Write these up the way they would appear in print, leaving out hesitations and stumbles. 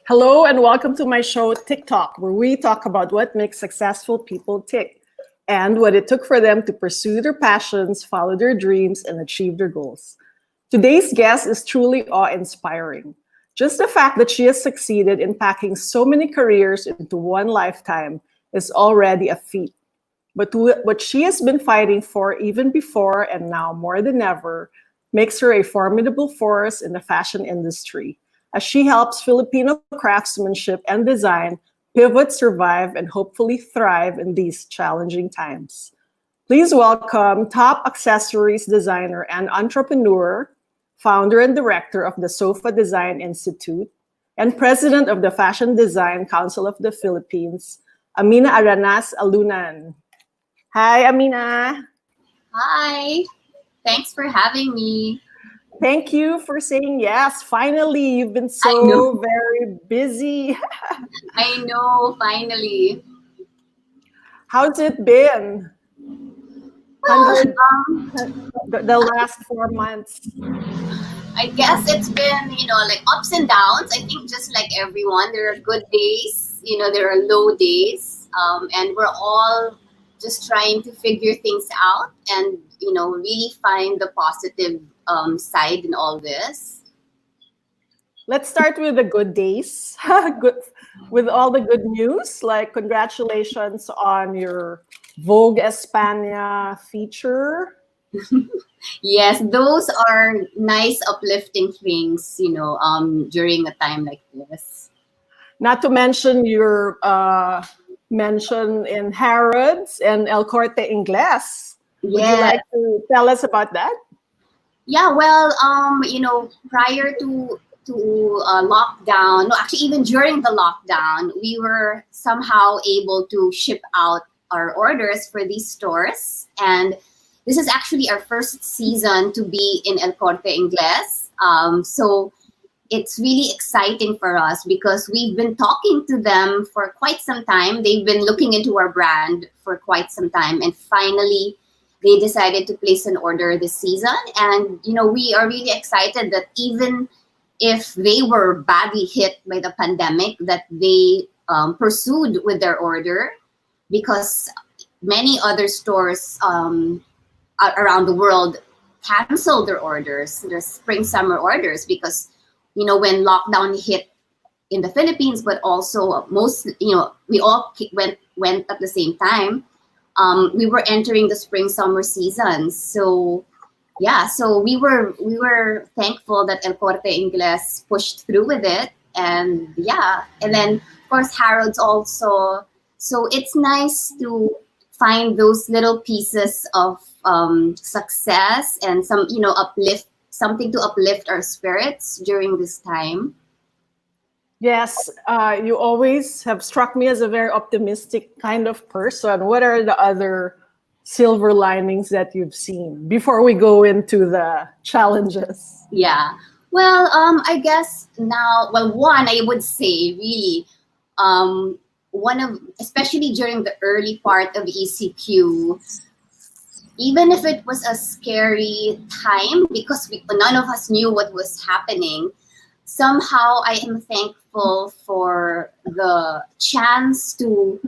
Hello and welcome to my show, TikTok, where we talk about what makes successful people tick and what it took for them to pursue their passions, follow their dreams, and achieve their goals. Today's guest is truly awe-inspiring. Just the fact that she has succeeded in packing so many careers into one lifetime is already a feat. But what she has been fighting for even before and now more than ever makes her a formidable force in the fashion industry as she helps Filipino craftsmanship and design pivot, survive, and hopefully thrive in these challenging times. Please welcome top accessories designer and entrepreneur, founder and director of the Sofa Design Institute, and president of the Fashion Design Council of the Philippines, Amina Aranaz Alunan. Hi, Amina. Hi, thanks for having me. Thank you for saying yes. Finally, you've been I know, so very busy. I know, finally. How's it been? Well, 100, the last 4 months. I guess it's been, like ups and downs. I think just like everyone, there are good days, there are low days. And we're all just trying to figure things out and, really find the positive side in all this. Let's start with the good days. Good, with all the good news. Like congratulations on your Vogue Espana feature. Yes, those are nice, uplifting things, during a time like this. Not to mention your mention in Harrods and El Corte Inglés. Would you Yes. like to tell us about that? Yeah, well, prior to lockdown, no, actually even during the lockdown, we were somehow able to ship out our orders for these stores, and this is actually our first season to be in El Corte Inglés. So it's really exciting for us because we've been talking to them for quite some time. They've been looking into our brand for quite some time, and finally they decided to place an order this season. And we are really excited that even if they were badly hit by the pandemic, that they pursued with their order, because many other stores around the world canceled their spring summer orders because when lockdown hit in the Philippines, but also most, we all went at the same time. We were entering the spring summer season, so yeah, so we were thankful that El Corte Inglés pushed through with it, and yeah, and then of course Harold's also. So it's nice to find those little pieces of success and some uplift, something to uplift our spirits during this time. Yes, you always have struck me as a very optimistic kind of person. What are the other silver linings that you've seen before we go into the challenges? Yeah. Well, I guess now, well, one, I would say really, one of, especially during the early part of ECQ, even if it was a scary time because none of us knew what was happening, somehow I am thankful for the chance to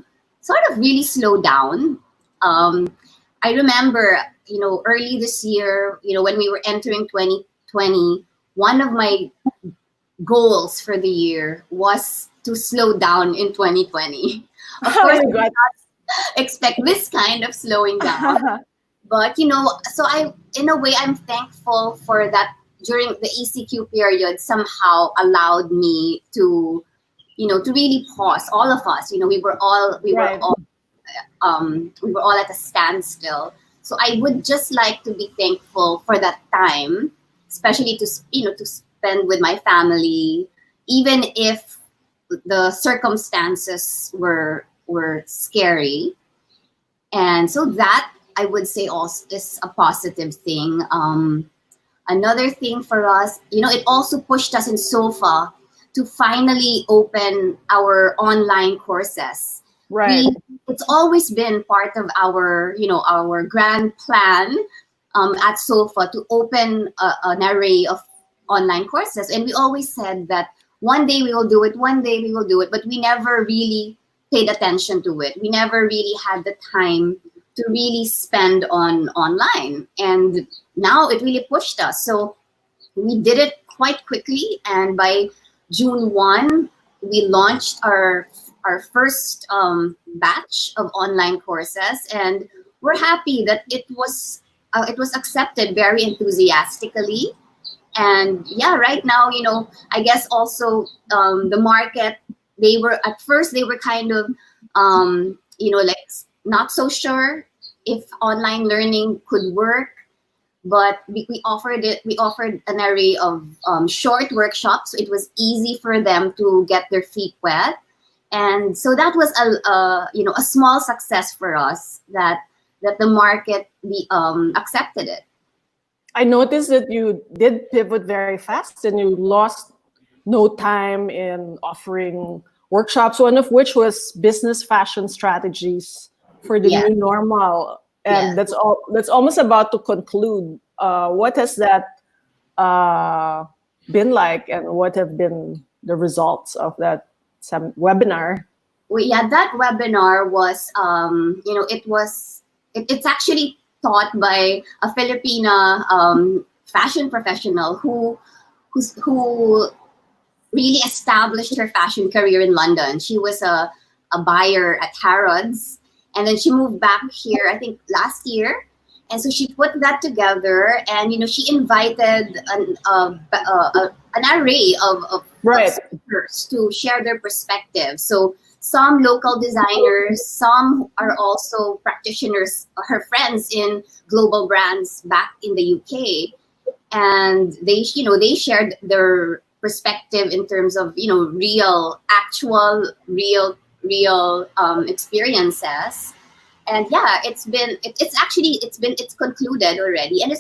sort of really slow down. I remember, early this year, when we were entering 2020, one of my goals for the year was to slow down in 2020. Of Oh course, my I did God. not expect this kind of slowing down. But so in a way, I'm thankful for that. During the ECQ period, somehow allowed me to, to really pause. All of us, Right. we were all at a standstill. So I would just like to be thankful for that time, especially to to spend with my family, even if the circumstances were scary. And so that I would say also is a positive thing. Another thing for us, it also pushed us in SOFA to finally open our online courses. Right. We It's always been part of our our grand plan at SOFA to open an array of online courses, and we always said that one day we will do it, one day we will do it, but we never really paid attention to it. We never really had the time to really spend on online. And now it really pushed us. So we did it quite quickly. And by June 1, we launched our first batch of online courses. And we're happy that it was accepted very enthusiastically. And yeah, right now, I guess also the market, at first they were kind of, like not so sure if online learning could work, but we offered an array of short workshops. So it was easy for them to get their feet wet. And so that was a small success for us that the market accepted it. I noticed that you did pivot very fast and you lost no time in offering workshops, one of which was business fashion strategies for the new normal. And that's almost about to conclude. What has that been like, and what have been the results of that webinar? Well, yeah, that webinar was, it's actually taught by a Filipina fashion professional who really established her fashion career in London. She was a buyer at Harrods, and then she moved back here, I think last year. And so she put that together, and she invited an array of speakers to share their perspective. So some local designers, some are also practitioners, her friends in global brands back in the UK, and they shared their perspective in terms of real experiences. And yeah, it's concluded already, and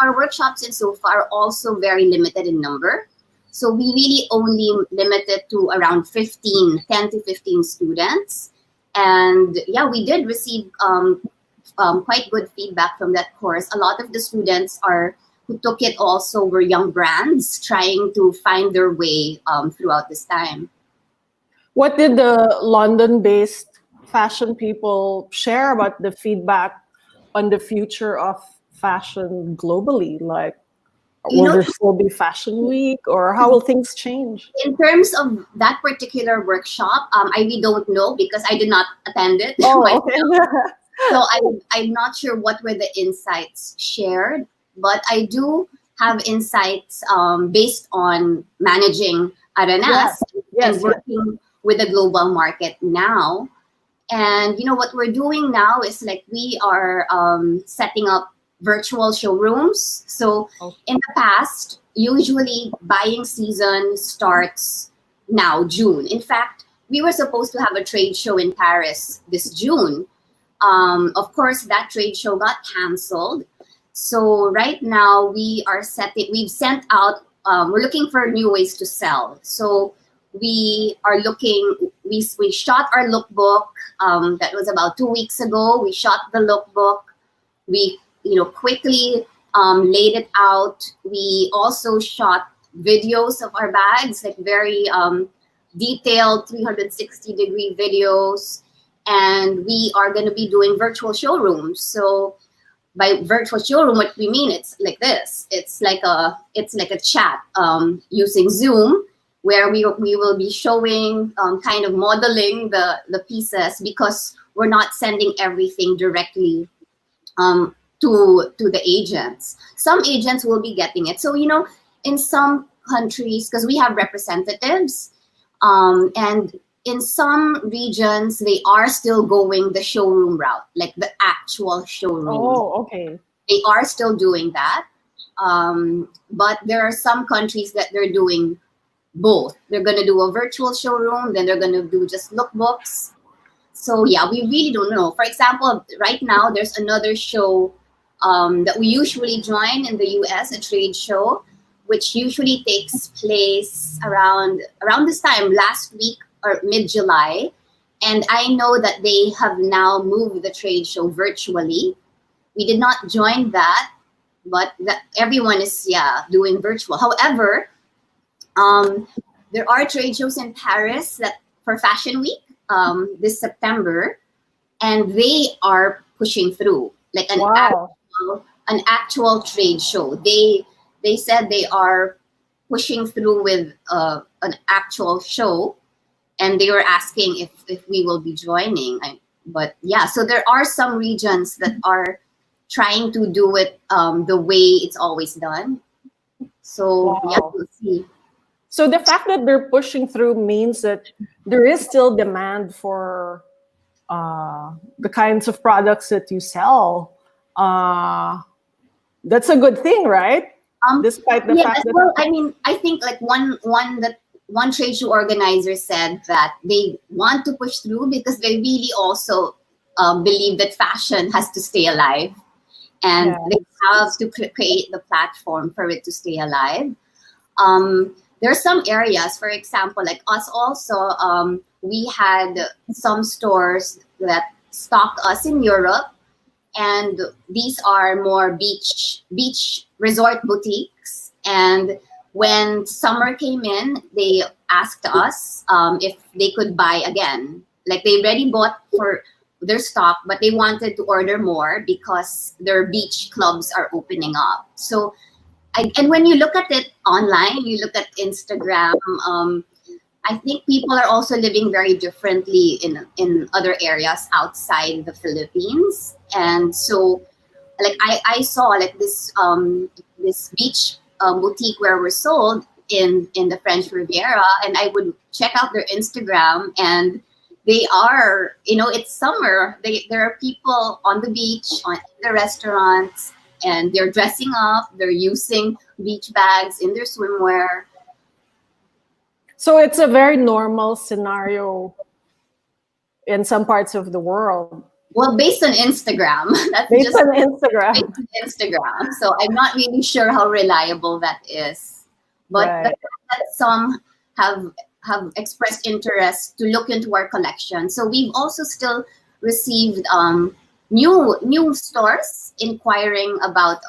our workshops in so far are also very limited in number. So we really only limited to around 10 to 15 students. And yeah, we did receive quite good feedback from that course. A lot of the students who took it also were young brands trying to find their way throughout this time. What did the London-based fashion people share about the feedback on the future of fashion globally? Like, will there still be Fashion Week, or how will things change? In terms of that particular workshop, I really don't know because I did not attend it. Oh, okay. So I'm not sure what were the insights shared, but I do have insights based on managing Aranaz and working with the global market now. And what we're doing now is like we are setting up virtual showrooms. So in the past, usually buying season starts now, June. In fact, we were supposed to have a trade show in Paris this June. Of course, that trade show got canceled. So right now we've sent out, we're looking for new ways to sell. So we shot our lookbook. That was about 2 weeks ago. We shot the lookbook. We quickly laid it out. We also shot videos of our bags, like very detailed 360-degree videos. And we are going to be doing virtual showrooms. So by virtual showroom, what we mean, it's like this. It's like a chat using Zoom, where we will be showing, kind of modeling the pieces, because we're not sending everything directly to the agents. Some agents will be getting it. So, in some countries, because we have representatives, and in some regions, they are still going the showroom route, like the actual showroom. Oh, okay. They are still doing that. But there are some countries that they're doing both. They're going to do a virtual showroom, then they're going to do just lookbooks. So yeah, we really don't know. For example, right now, there's another show that we usually join in the US, a trade show, which usually takes place around this time, last week or mid-July. And I know that they have now moved the trade show virtually. We did not join that, but everyone is doing virtual. However, There are trade shows in Paris that for Fashion Week this September, and they are pushing through like Wow. an actual trade show. They said they are pushing through with an actual show, and they were asking if we will be joining. But yeah, so there are some regions that are trying to do it the way it's always done. So yeah, Wow. we'll see. So the fact that they're pushing through means that there is still demand for the kinds of products that you sell. That's a good thing, right? Despite the Yeah, fact that well, I mean, I think like one trade show organizer said that they want to push through because they really also believe that fashion has to stay alive, and yeah. they have to create the platform for it to stay alive. There are some areas, for example, like us also, we had some stores that stocked us in Europe, and these are more beach resort boutiques. And when summer came in, they asked us if they could buy again. Like they already bought for their stock, but they wanted to order more because their beach clubs are opening up. So and when you look at it online, you look at Instagram, I think people are also living very differently in other areas outside the Philippines. And so like I saw like this beach boutique where we're sold in the French Riviera, and I would check out their Instagram, and they are, it's summer. There are people on the beach, on the restaurants, and they're dressing up. They're using beach bags in their swimwear. So it's a very normal scenario in some parts of the world. Well, based on Instagram, that's Based just on Instagram. based on Instagram. So I'm not really sure how reliable that is. But Right. the fact that some have expressed interest to look into our collection. So we've also still received new stores inquiring about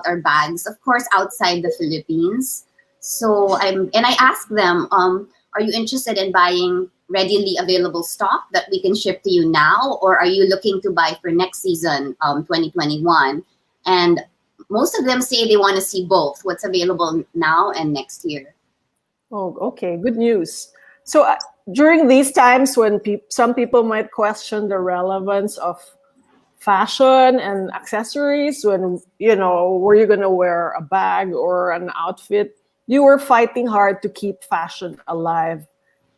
our bags, of course, outside the Philippines. So I asked them, are you interested in buying readily available stock that we can ship to you now, or are you looking to buy for next season, 2021? And most of them say they want to see both, what's available now and next year. Oh, okay. Good news. So during these times when some people might question the relevance of fashion and accessories, when, were you going to wear a bag or an outfit, you were fighting hard to keep fashion alive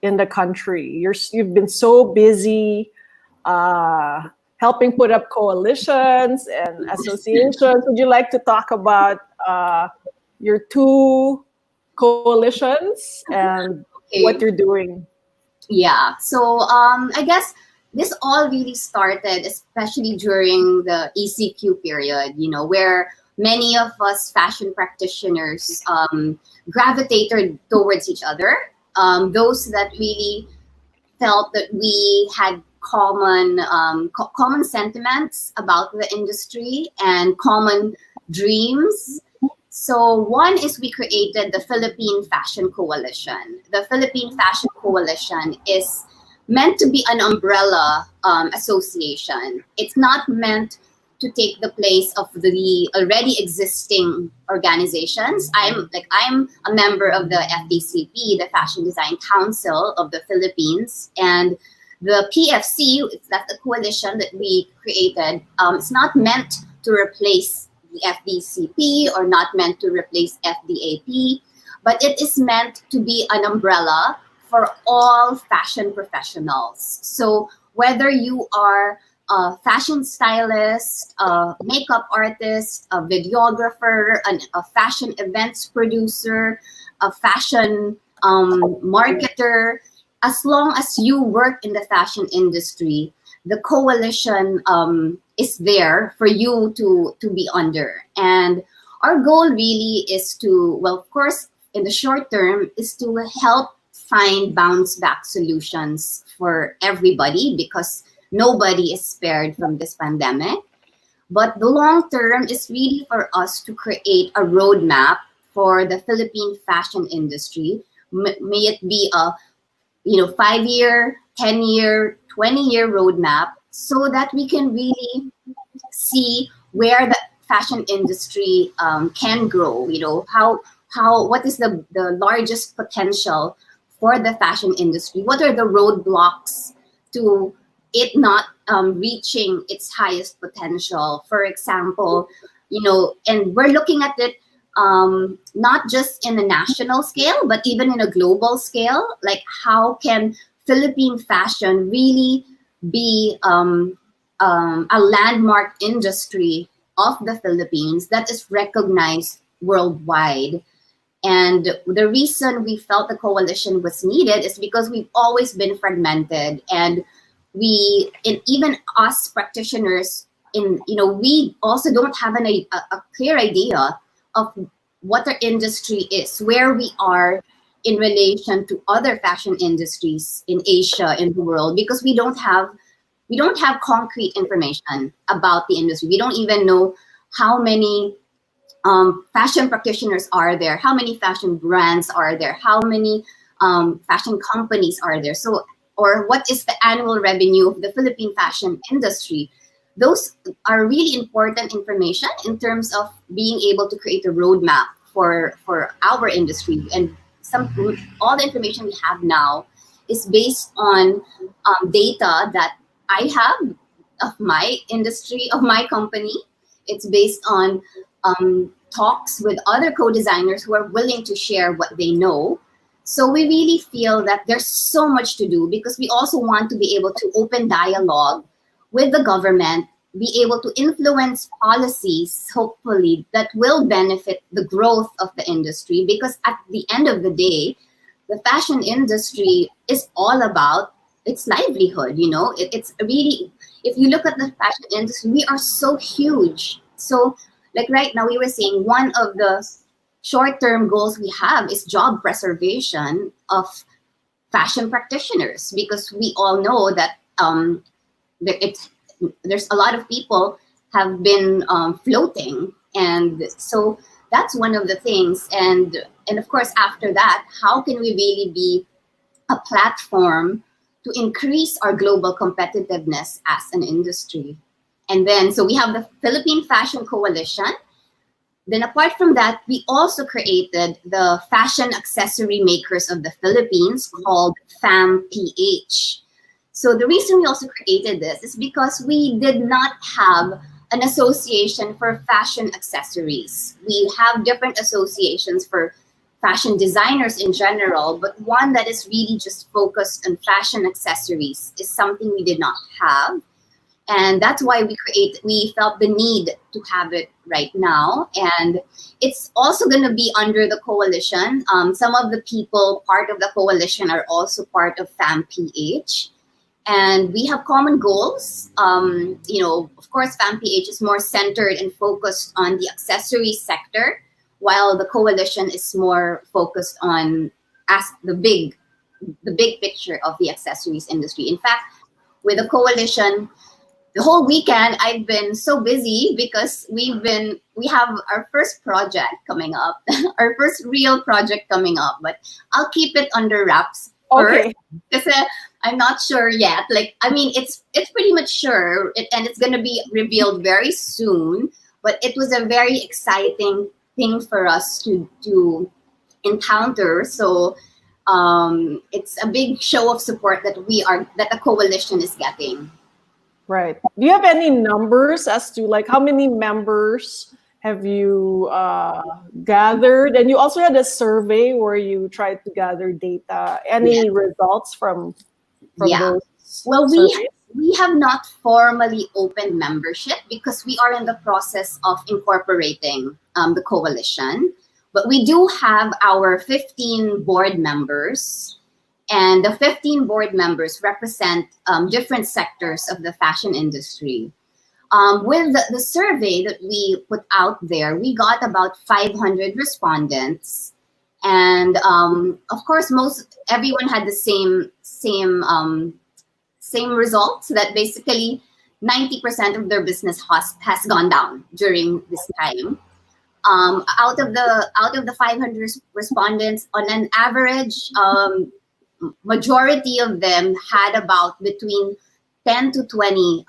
in the country. You've been so busy helping put up coalitions and associations. Would you like to talk about your two coalitions and what you're doing? Yeah. So I guess this all really started, especially during the ECQ period, where many of us fashion practitioners gravitated towards each other. Those that really felt that we had common sentiments about the industry and common dreams. So one is we created the Philippine Fashion Coalition. The Philippine Fashion Coalition is meant to be an umbrella association. It's not meant to take the place of the already existing organizations. I'm a member of the FDCP, the Fashion Design Council of the Philippines, and the PFC, that's the coalition that we created. It's not meant to replace the FDCP or not meant to replace FDAP, but it is meant to be an umbrella for all fashion professionals. So whether you are a fashion stylist, a makeup artist, a videographer, a fashion events producer, a fashion marketer, as long as you work in the fashion industry, the coalition is there for you to be under. And our goal really is to, well, of course, in the short term, is to help find bounce back solutions for everybody, because nobody is spared from this pandemic. But the long term is really for us to create a roadmap for the Philippine fashion industry. May it be a 5-year, 10-year, 20-year roadmap, so that we can really see where the fashion industry can grow. What is the largest potential for the fashion industry? What are the roadblocks to it not reaching its highest potential? For example, and we're looking at it not just in a national scale, but even in a global scale. Like, how can Philippine fashion really be a landmark industry of the Philippines that is recognized worldwide? And the reason we felt the coalition was needed is because we've always been fragmented, and even us practitioners, we also don't have a clear idea of what our industry is, where we are in relation to other fashion industries in Asia, in the world, because we don't have concrete information about the industry. We don't even know how many fashion practitioners are there, how many fashion brands are there, how many fashion companies are there, or what is the annual revenue of the Philippine fashion industry. Those are really important information in terms of being able to create a roadmap for our industry. And all the information we have now is based on data that I have of my industry, of my company. It's based on talks with other co-designers who are willing to share what they know. So we really feel that there's so much to do, because we also want to be able to open dialogue with the government, be able to influence policies, hopefully, that will benefit the growth of the industry. Because at the end of the day, the fashion industry is all about its livelihood. It's really, if you look at the fashion industry, we are so huge. So, like right now, we were saying one of the short-term goals we have is job preservation of fashion practitioners, because we all know that there's a lot of people have been floating, and so that's one of the things. And of course, after that, how can we really be a platform to increase our global competitiveness as an industry? And then, so we have the Philippine Fashion Coalition. Then apart from that, we also created the Fashion Accessory Makers of the Philippines, called FAMPH. So the reason we also created this is because we did not have an association for fashion accessories. We have different associations for fashion designers in general, but one that is really just focused on fashion accessories is something we did not have. And that's why we felt the need to have it right now. And it's also going to be under the coalition. Some of the people part of the coalition are also part of FAMPH. And we have common goals. Of course, FAMPH is more centered and focused on the accessories sector, while the coalition is more focused on the big picture of the accessories industry. In fact, with the coalition, the whole weekend I've been so busy because we have our first project coming up, our first real project coming up. But I'll keep it under wraps first, because I'm not sure yet. It's pretty much sure, and it's gonna be revealed very soon. But it was a very exciting thing for us to encounter. So it's a big show of support that the coalition is getting. Right. Do you have any numbers as to how many members have you gathered? And you also had a survey where you tried to gather data. Any results from those? Well, we have not formally opened membership because we are in the process of incorporating the coalition. But we do have our 15 board members. And the 15 board members represent different sectors of the fashion industry. With the survey that we put out there, we got about 500 respondents. And of course, everyone had the same results, that basically 90% of their business has gone down during this time. Out of the 500 respondents, on an average, majority of them had about between 10 to 20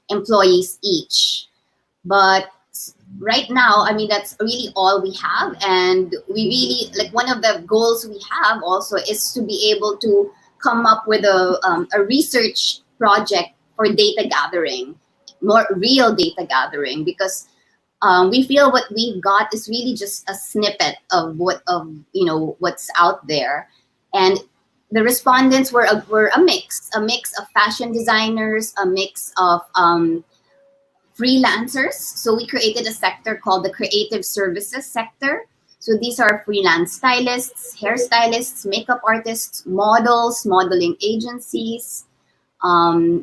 employees each. But right now, I mean, that's really all we have. And we really, like, one of the goals we have also is to be able to come up with a research project for data gathering, more real data gathering, because we feel what we've got is really just a snippet of what's out there. And the respondents were a mix of fashion designers, a mix of freelancers. So we created a sector called the creative services sector. So these are freelance stylists, hairstylists, makeup artists, models, modeling agencies,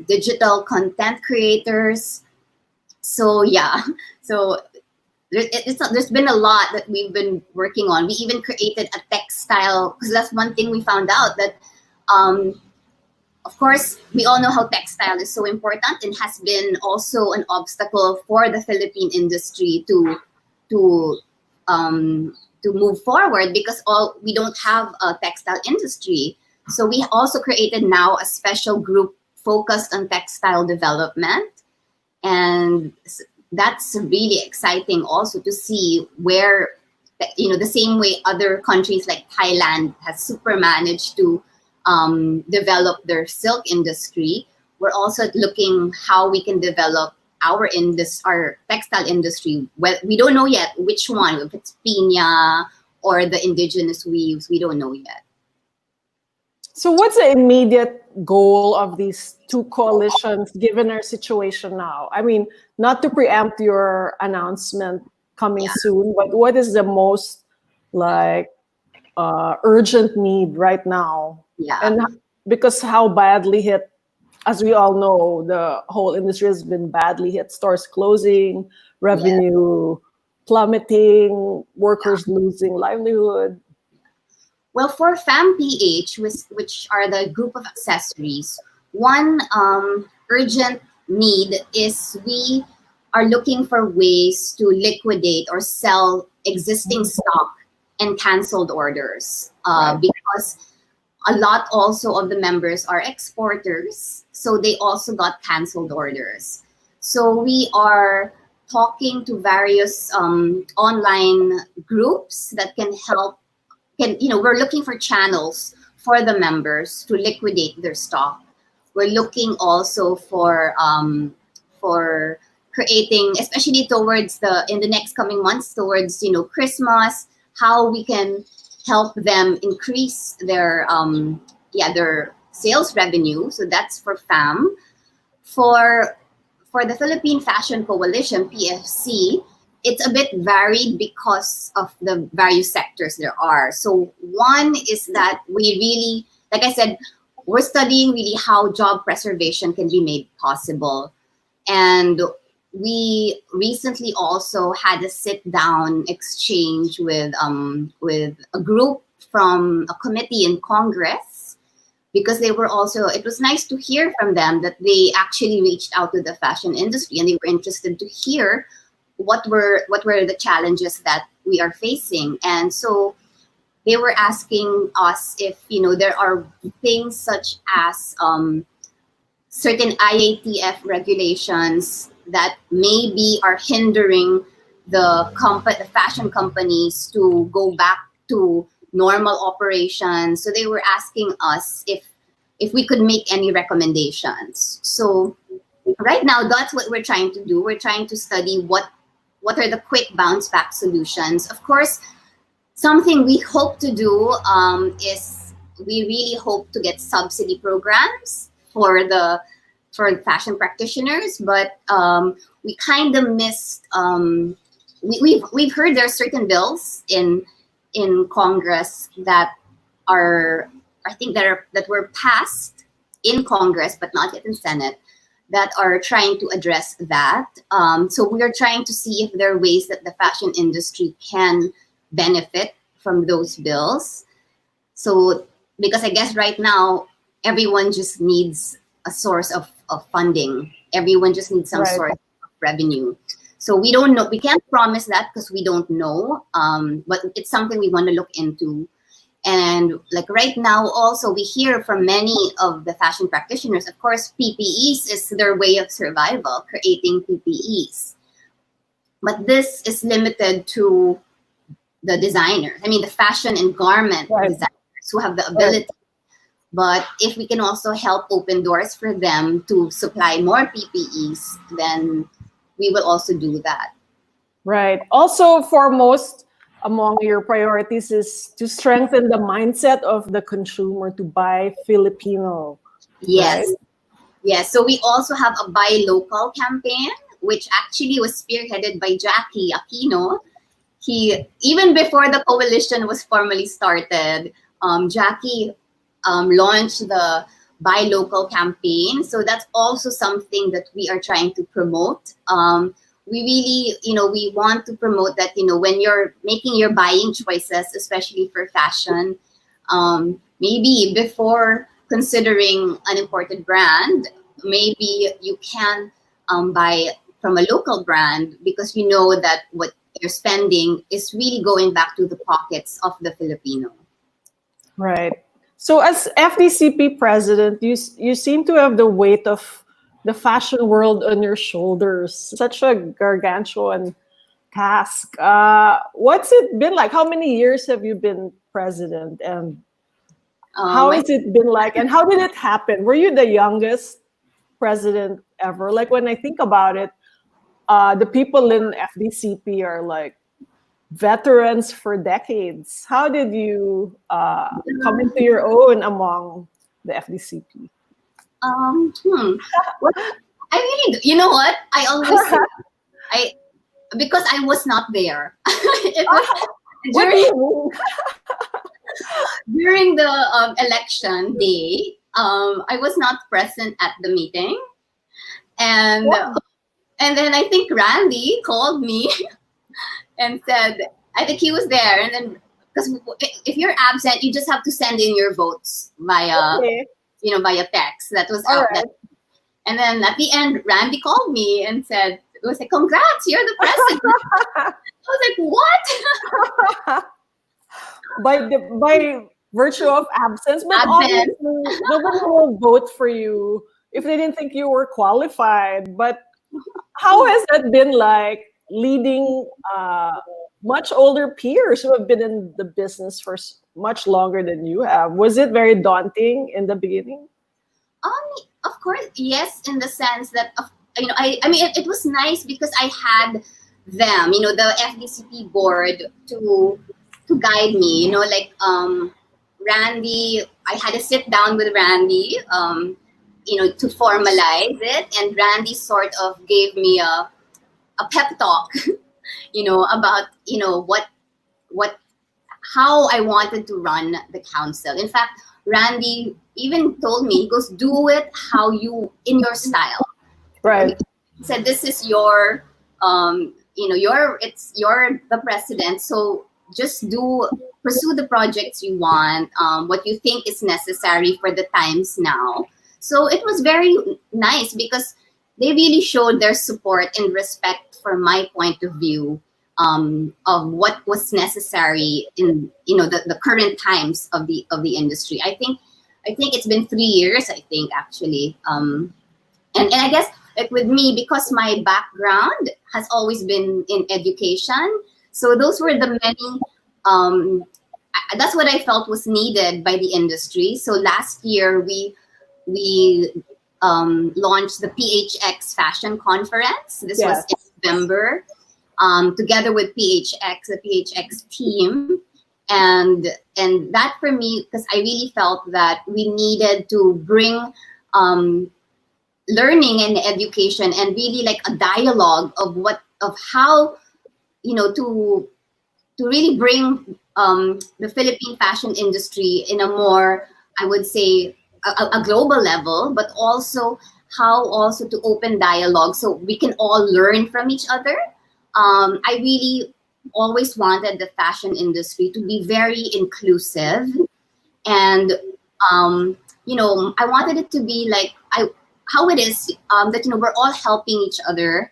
digital content creators. So yeah, so there's been a lot that we've been working on. We even created a textile, because that's one thing we found out, that of course, we all know how textile is so important and has been also an obstacle for the Philippine industry to move forward, because we don't have a textile industry. So we also created now a special group focused on textile development. And that's really exciting also to see where, the same way other countries like Thailand has super managed to develop their silk industry, we're also looking how we can develop our textile industry. Well, we don't know yet which one, if it's piña or the indigenous weaves, we don't know yet. So what's the immediate goal of these two coalitions given our situation now? I mean, not to preempt your announcement coming soon, but what is the most urgent need right now? Yeah. And because how badly hit, as we all know, the whole industry has been badly hit, stores closing, revenue plummeting, workers losing livelihood. Well, for FAMPH, which are the group of accessories, one urgent need is we are looking for ways to liquidate or sell existing stock and canceled orders, because a lot also of the members are exporters, so they also got canceled orders. So we are talking to various online groups that can help. We're looking for channels for the members to liquidate their stock. We're looking also for creating, especially in the next coming months towards Christmas, how we can help them increase their sales revenue. So that's for FAM. For the Philippine Fashion Coalition, PFC, it's a bit varied because of the various sectors there are. So one is that we really, like I said, we're studying really how job preservation can be made possible. And we recently also had a sit-down exchange with a group from a committee in Congress, because they were also, it was nice to hear from them that they actually reached out to the fashion industry and they were interested to hear what were the challenges that we are facing. And so they were asking us if there are things such as certain IATF regulations that maybe are hindering the fashion companies to go back to normal operations. So they were asking us if we could make any recommendations. So right now, that's what we're trying to do. We're trying to study what are the quick bounce back solutions. Of course, something we hope to do is we really hope to get subsidy programs for fashion practitioners, but we kind of missed. We've heard there are certain bills in Congress that are, I think, that were passed in Congress but not yet in Senate, that are trying to address that. So we are trying to see if there are ways that the fashion industry can benefit from those bills. So, because I guess right now, everyone just needs a source of funding. Everyone just needs some source of revenue. So we don't know, we can't promise that because we don't know, but it's something we want to look into. And like right now also we hear from many of the fashion practitioners, of course, PPEs is their way of survival, creating PPEs. But this is limited to the designers. I mean, the fashion and garment designers who have the ability. But if we can also help open doors for them to supply more PPEs, then we will also do that. Right. Also, foremost among your priorities is to strengthen the mindset of the consumer to buy Filipino. Yes. Right? Yes. So we also have a buy local campaign, which actually was spearheaded by Jackie Aquino. He, even before the coalition was formally started, Jackie launched the buy local campaign. So that's also something that we are trying to promote. We really, we want to promote that, when you're making your buying choices, especially for fashion, maybe before considering an imported brand, maybe you can buy from a local brand because you know that what you're spending is really going back to the pockets of the Filipino. Right. So as FDCP president, you seem to have the weight of the fashion world on your shoulders. Such a gargantuan task. What's it been like? How many years have you been president, and how has it been like? And how did it happen? Were you the youngest president ever? Like when I think about it, the people in FDCP are like veterans for decades. How did you come into your own among the FDCP? Well, I really, you know what? I always say, because I was not there. It was during the election day. I was not present at the meeting, and then I think Randy called me and said, I think he was there, and then because if you're absent, you just have to send in your votes via via text. That was out. Right. And then at the end, Randy called me and said, it was like, congrats, you're the president. I was like, what? by virtue of absence, but obviously nobody will vote for you if they didn't think you were qualified. But how has that been like leading much older peers who have been in the business for much longer than you have? Was it very daunting in the beginning? Of course, yes, in the sense that I mean it was nice because I had them, the FDCP board to guide me, Randy. I had to sit down with Randy, to formalize it, and Randy sort of gave me a pep talk, about how I wanted to run the council. In fact, Randy even told me, he goes, do it in your style. Right. He said, this is your, you're the president. So just pursue the projects you want, what you think is necessary for the times now. So it was very nice because they really showed their support and respect for my point of view of what was necessary in the current times of the industry. I think it's been 3 years. I think actually, and I guess like with me, because my background has always been in education, so those were the many. That's what I felt was needed by the industry. So last year we launched the PHX Fashion Conference. This was in November. Together with PHX, the PHX team, and that for me, because I really felt that we needed to bring learning and education and really like a dialogue of how to really bring the Philippine fashion industry in a more, I would say, a global level, but also how also to open dialogue so we can all learn from each other. I really always wanted the fashion industry to be very inclusive, and I wanted it to be like how it is that we're all helping each other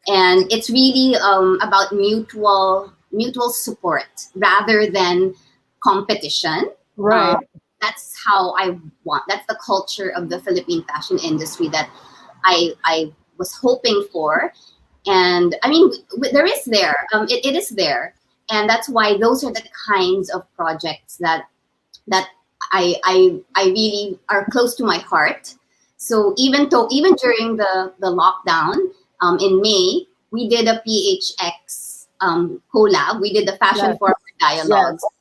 and it's really about mutual support rather than competition. Right. That's how I want. That's the culture of the Philippine fashion industry that I was hoping for. And I mean, there is there. It is there, and that's why those are the kinds of projects that I really are close to my heart. So even during the lockdown in May, we did a PHX collab. We did the Fashion Yes. Forward Dialogues, Yes.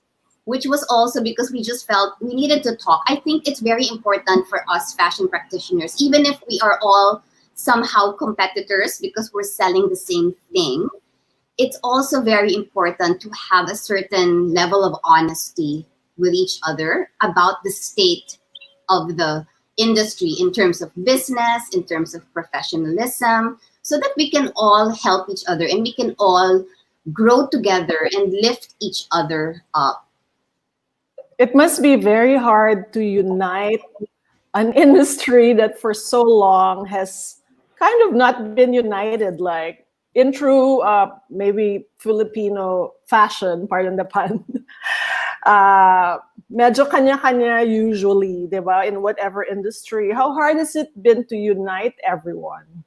which was also because we just felt we needed to talk. I think it's very important for us fashion practitioners, even if we are all somehow competitors because we're selling the same thing. It's also very important to have a certain level of honesty with each other about the state of the industry in terms of business, in terms of professionalism, so that we can all help each other and we can all grow together and lift each other up. It must be very hard to unite an industry that for so long has kind of not been united, like in true maybe Filipino fashion, pardon the pun. Medyo kanya-kanya usually, di ba, in whatever industry. How hard has it been to unite everyone?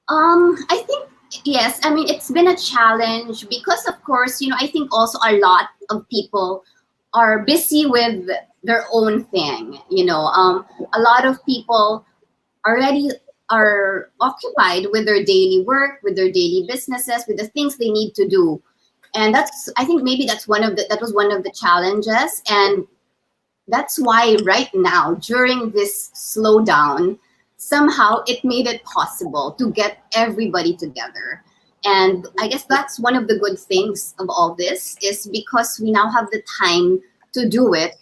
I think yes. I mean, it's been a challenge because, of course, I think also a lot of people are busy with their own thing. A lot of people already are occupied with their daily work, with their daily businesses, with the things they need to do, and I think maybe that was one of the challenges, and that's why right now during this slowdown somehow it made it possible to get everybody together. And I guess that's one of the good things of all this is because we now have the time to do it.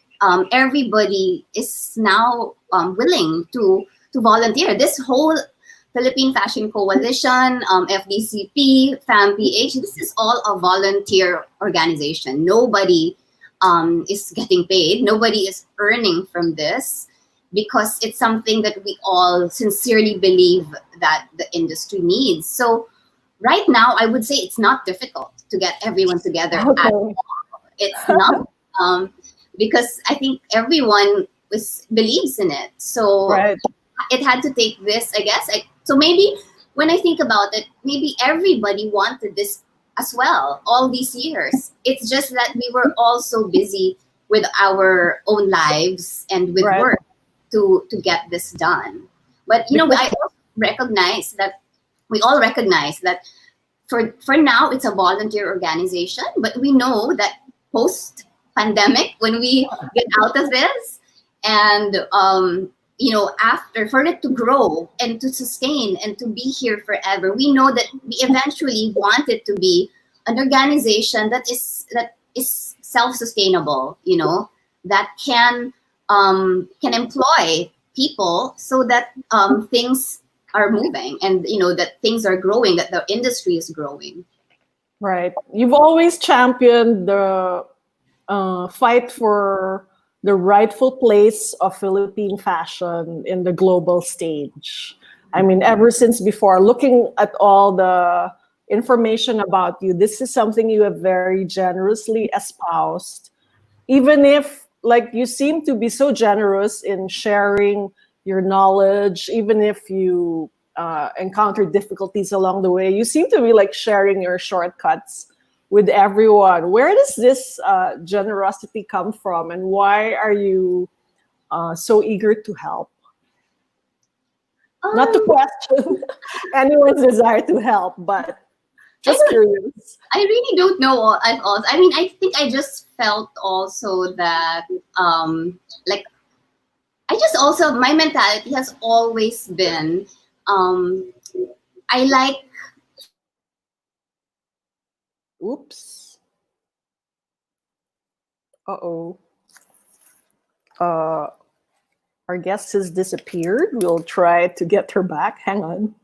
Everybody is now willing to volunteer. This whole Philippine Fashion Coalition, FDCP, FAMPH, this is all a volunteer organization. Nobody is getting paid. Nobody is earning from this because it's something that we all sincerely believe that the industry needs. So right now, I would say it's not difficult to get everyone together. Okay. It's not because I think everyone believes in it. So Right. it had to take this, I guess. So maybe when I think about it, maybe everybody wanted this as well all these years. It's just that we were all so busy with our own lives and with Right. work to get this done. But Because I also recognize that we all recognize that for now it's a volunteer organization, but we know that post pandemic when we get out of this and after for it to grow and to sustain and to be here forever, we know that we eventually want it to be an organization that is self-sustainable, that can employ people so that things are moving and that things are growing, that the industry is growing. right, you've always championed the fight for the rightful place of Philippine fashion in the global stage. I mean, ever since before, looking at all the information about you, this is something you have very generously espoused. Even if, like, you seem to be so generous in sharing your knowledge, even if you encounter difficulties along the way, you seem to be like sharing your shortcuts with everyone. Where does this generosity come from, and why are you so eager to help? Not to Um, question anyone's desire to help, but I just don't. curious. I really don't know. I mean, I think I just felt also that, like, I just also my mentality has always been, um, I like. Oops. Uh-oh. Uh, our guest has disappeared. We'll try to get her back. Hang on.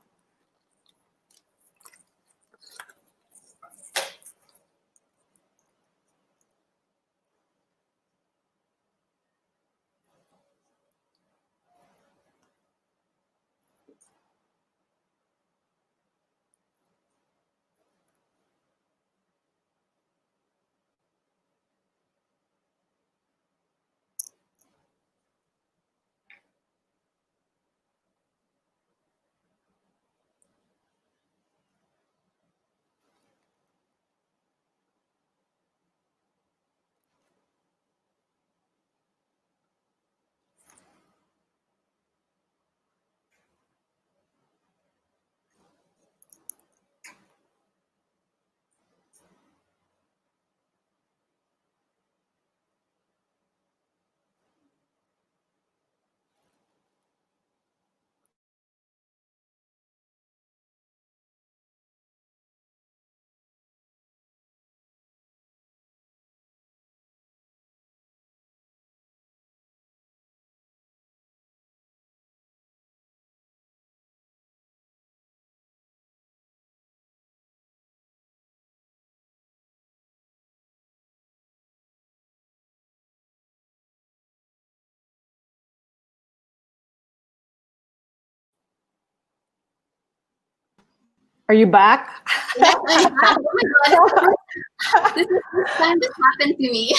Are you back? Yes, I'm back. Oh my God, this is the first time this happened to me.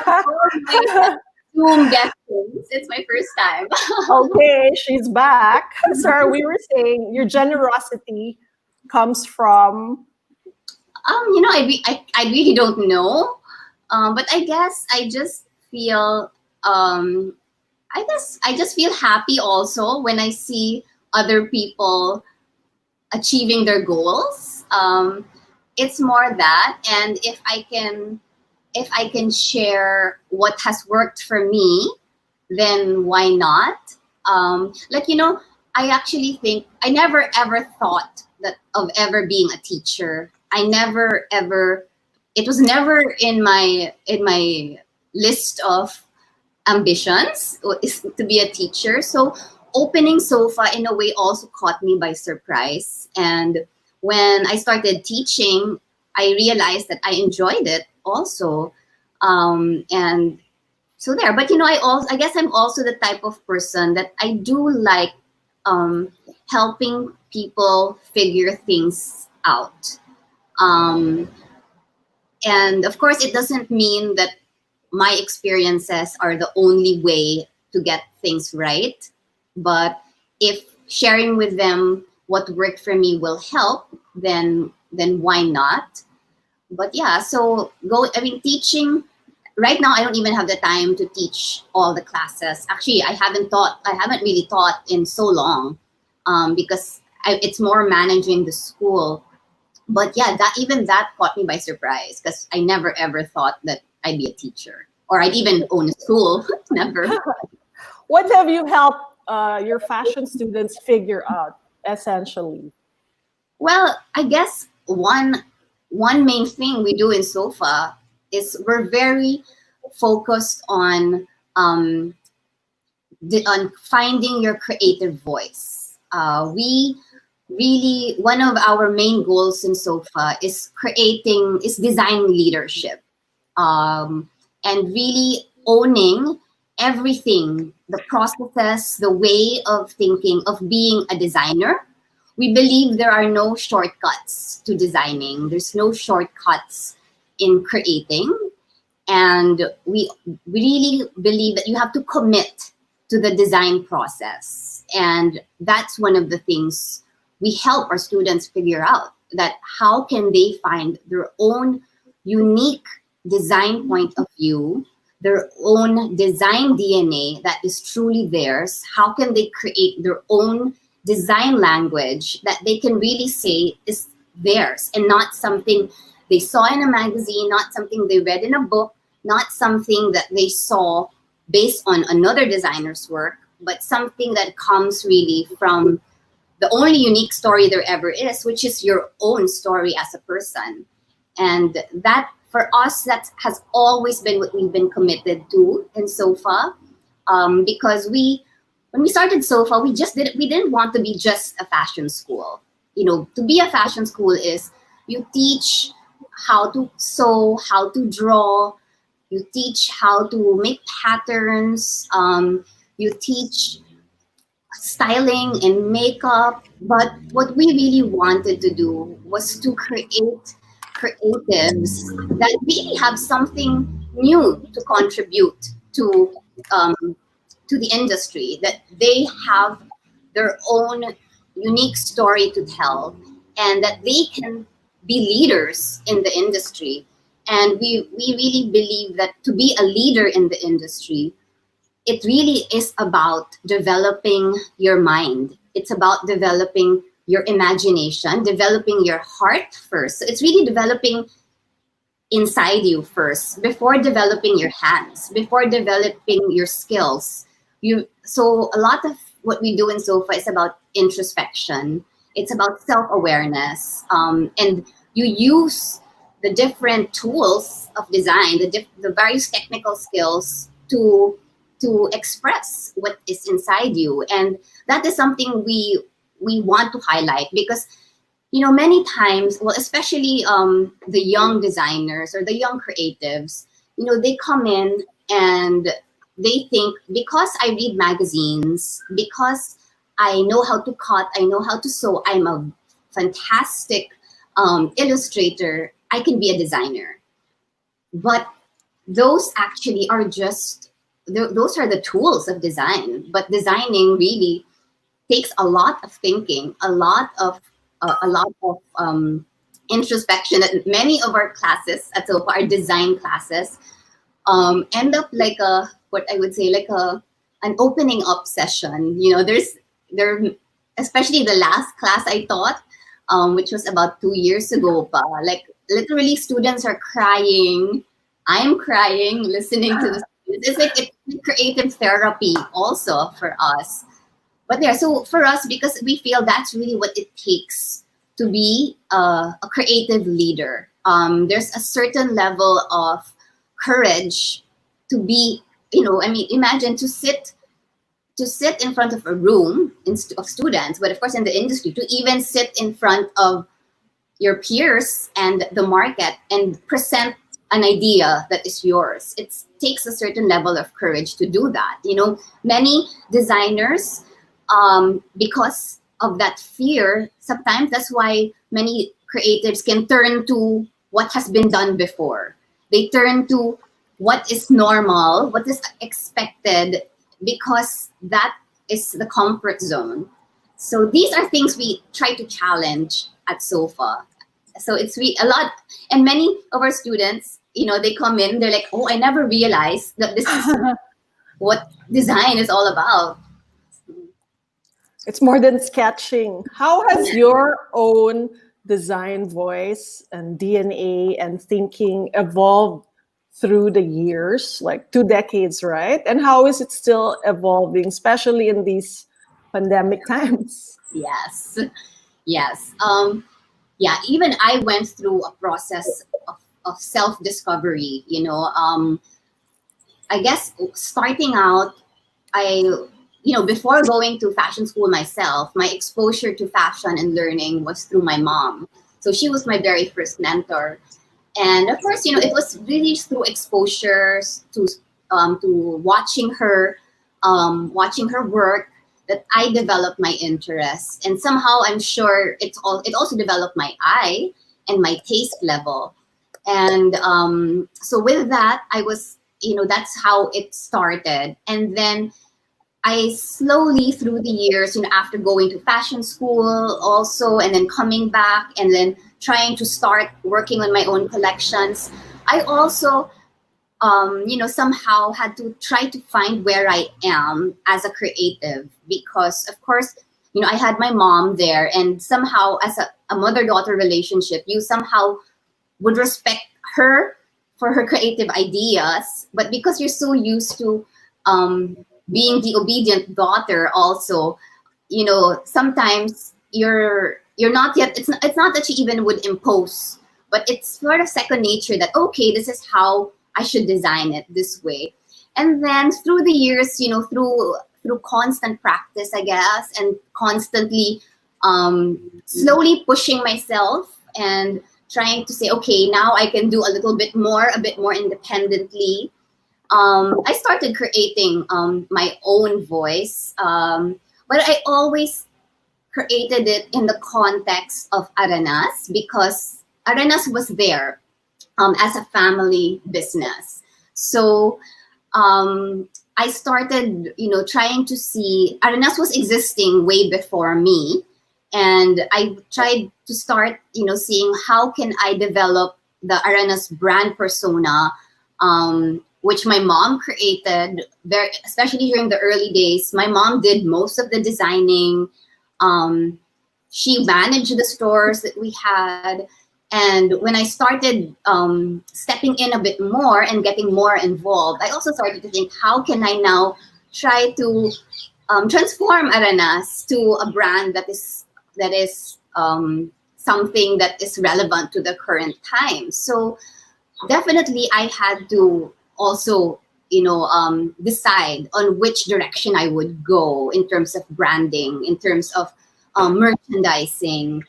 All my Zoom guestings. It's my first time. Okay, she's back. So we were saying your generosity comes from. I really don't know. But I guess I just feel I just feel happy also when I see other people achieving their goals. It's more that, and if I can share what has worked for me, then why not? I actually think I never ever thought that of ever being a teacher. I never ever. It was never in my list of ambitions is to be a teacher. So opening Sofa in a way also caught me by surprise. And when I started teaching, I realized that I enjoyed it also. And so there, but I guess I'm also the type of person that I do like helping people figure things out. Um, and of course, it doesn't mean that my experiences are the only way to get things right. But if sharing with them what worked for me will help, then why not? But yeah, so teaching right now I don't even have the time to teach all the classes. Actually, I haven't really taught in so long, because it's more managing the school. But yeah, that caught me by surprise because I never ever thought that I'd be a teacher or I'd even own a school. Never. What have you helped your fashion students figure out essentially? Well, I guess one main thing we do in Sofa is we're very focused on finding your creative voice. We really one of our main goals in Sofa is design leadership, and really owning everything, the processes, the way of thinking of being a designer. We believe there are no shortcuts to designing. There's no shortcuts in creating. And we really believe that you have to commit to the design process. And that's one of the things we help our students figure out, that how can they find their own unique design point of view, their own design DNA that is truly theirs. How can they create their own design language that they can really say is theirs and not something they saw in a magazine, not something they read in a book, not something that they saw based on another designer's work, but something that comes really from the only unique story there ever is, which is your own story as a person. And that, for us, that has always been what we've been committed to in Sofa, because when we started Sofa, we didn't want to be just a fashion school. To be a fashion school is you teach how to sew, how to draw, you teach how to make patterns, you teach styling and makeup. But what we really wanted to do was to create creatives that really have something new to contribute um, to the industry, that they have their own unique story to tell, and that they can be leaders in the industry. And we really believe that to be a leader in the industry, it really is about developing your mind. It's about developing your imagination, developing your heart first. So it's really developing inside you first before developing your hands, before developing your skills. So a lot of what we do in Sofa is about introspection. It's about self-awareness, and you use the different tools of design, the various technical skills to express what is inside you. And that is something we want to highlight, because many times, well, especially the young designers or the young creatives, they come in and they think, because I read magazines, because I know how to cut, I know how to sew, I'm a fantastic illustrator, I can be a designer. But those actually are just, those are the tools of design. But designing really takes a lot of thinking, a lot of introspection. That many of our classes at SOFA, our design classes, end up like a, what I would say, like an opening up session. You know, there, especially the last class I taught, which was about 2 years ago, like literally students are crying. I'm crying listening to the students. It's like it's creative therapy also for us. But yeah, so for us, because we feel that's really what it takes to be a creative leader. There's a certain level of courage to be, you know, I mean, imagine to sit in front of a room of students, but of course in the industry, to even sit in front of your peers and the market and present an idea that is yours. It takes a certain level of courage to do that. You know, many designers, because of that fear, sometimes that's why many creatives can turn to what has been done before. They turn to what is normal, what is expected, because that is the comfort zone. So these are things we try to challenge at SOFA. So it's a lot, and many of our students, you know, they come in, they're like, oh, I never realized that this is what design is all about. It's more than sketching. How has your own design voice and DNA and thinking evolved through the years, like 2 decades, right? And how is it still evolving, especially in these pandemic times? Yes. Yeah, even I went through a process of self-discovery, you know. I guess starting out, before going to fashion school myself, my exposure to fashion and learning was through my mom. So she was my very first mentor. And of course, you know, it was really through exposures to watching her work that I developed my interest. And somehow I'm sure it also developed my eye and my taste level. And so with that, I was, you know, that's how it started. And then I slowly through the years, you know, after going to fashion school also, and then coming back and then trying to start working on my own collections, I also, somehow had to try to find where I am as a creative, because of course, you know, I had my mom there, and somehow as a mother-daughter relationship, you somehow would respect her for her creative ideas, but because you're so used to being the obedient daughter also, you know, sometimes you're not yet, it's not that she even would impose, but it's sort of second nature that, okay, this is how I should design it this way. And then through the years, you know, through constant practice, I guess, and constantly slowly pushing myself and trying to say, okay, now I can do a bit more independently. I started creating my own voice, but I always created it in the context of Aranaz, because Aranaz was there as a family business. So I started, you know, trying to see, Aranaz was existing way before me, and I tried to start, you know, seeing how can I develop the Aranaz brand persona, which my mom created, especially during the early days. My mom did most of the designing. She managed the stores that we had. And when I started stepping in a bit more and getting more involved, I also started to think, how can I now try to transform Aranaz to a brand that is something that is relevant to the current time. So definitely I had to also, you know, decide on which direction I would go in terms of branding, in terms of merchandising.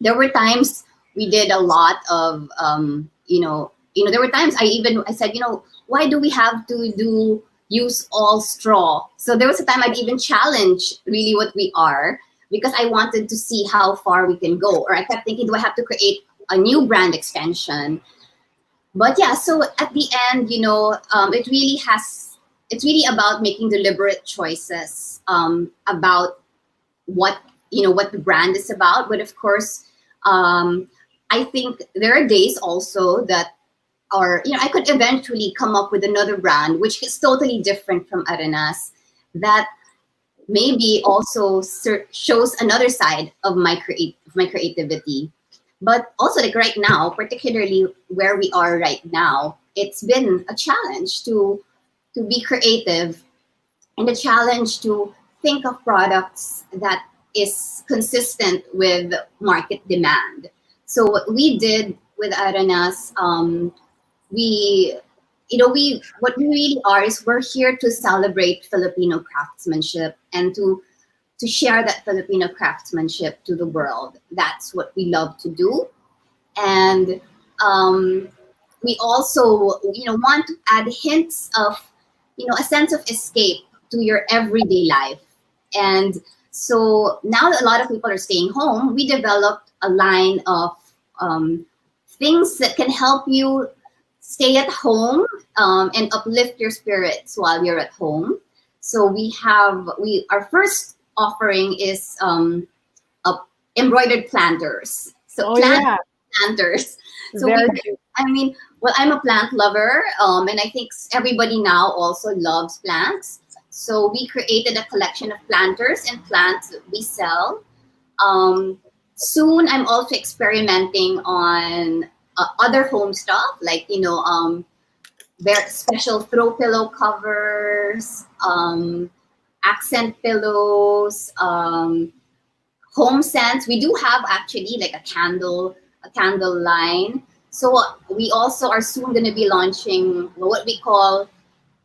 There were times we did a lot of, there were times I said, you know, why do we have to use all straw? So there was a time I'd even challenge really what we are. because I wanted to see how far we can go. Or I kept thinking, do I have to create a new brand extension? But yeah, so at the end, it's really about making deliberate choices about what the brand is about. But of course, I think there are days also that, or I could eventually come up with another brand which is totally different from Aranaz, that maybe also shows another side of my creativity. But also, like right now, particularly where we are right now, it's been a challenge to be creative, and a challenge to think of products that is consistent with market demand. So what we did with Aranaz, we what we really are is we're here to celebrate Filipino craftsmanship and to share that Filipino craftsmanship to the world. That's what we love to do. And we also want to add hints of a sense of escape to your everyday life. And so now that a lot of people are staying home, we developed a line of things that can help you stay at home and uplift your spirits while you're at home. So our first offering is embroidered planters. So planters. So well, I'm a plant lover, and I think everybody now also loves plants. So we created a collection of planters and plants that we sell. Soon, I'm also experimenting on other home stuff, like very special throw pillow covers, accent pillows, home scents. We do have actually like a candle line. So we also are soon going to be launching what we call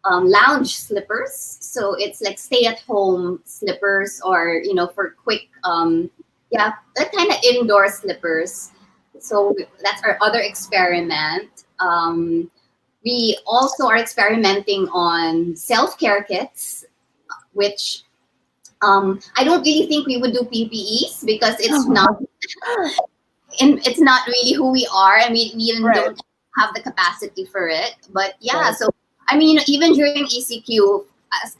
lounge slippers. So it's like stay-at-home slippers, or for quick, that kind of indoor slippers. So that's our other experiment. We also are experimenting on self-care kits, which I don't really think we would do PPEs because it's not. And it's not really who we are. I mean, we even don't have the capacity for it. But so I mean, even during ECQ,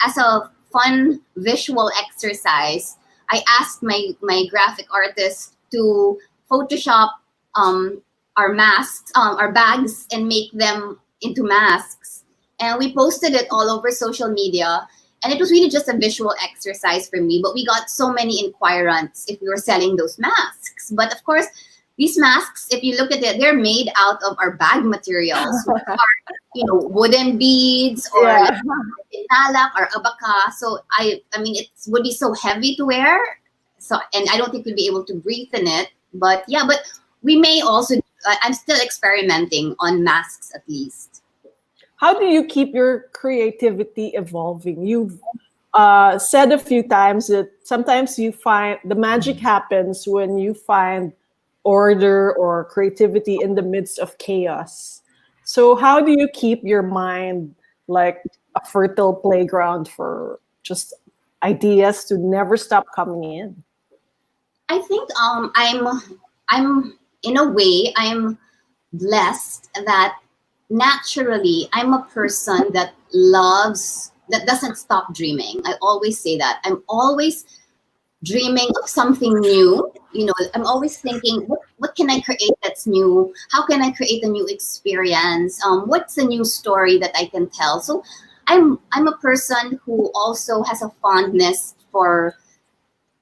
as a fun visual exercise, I asked my graphic artist to Photoshop our masks, our bags, and make them into masks. And we posted it all over social media. And it was really just a visual exercise for me. But we got so many inquirants if we were selling those masks. But of course, these masks, if you look at it, they're made out of our bag materials, which are, wooden beads or inalak or abaca. So I mean, it would be so heavy to wear. So, and I don't think we'd be able to breathe in it. But but we may also. I'm still experimenting on masks at least. How do you keep your creativity evolving? You've said a few times that sometimes you find the magic happens when you find order or creativity in the midst of chaos. So how do you keep your mind like a fertile playground for just ideas to never stop coming in? I think I'm in a way I'm blessed that naturally I'm a person that doesn't stop dreaming. I always say that. I'm always dreaming of something new. I'm always thinking, what can I create that's new? How can I create a new experience? What's a new story that I can tell? So I'm a person who also has a fondness for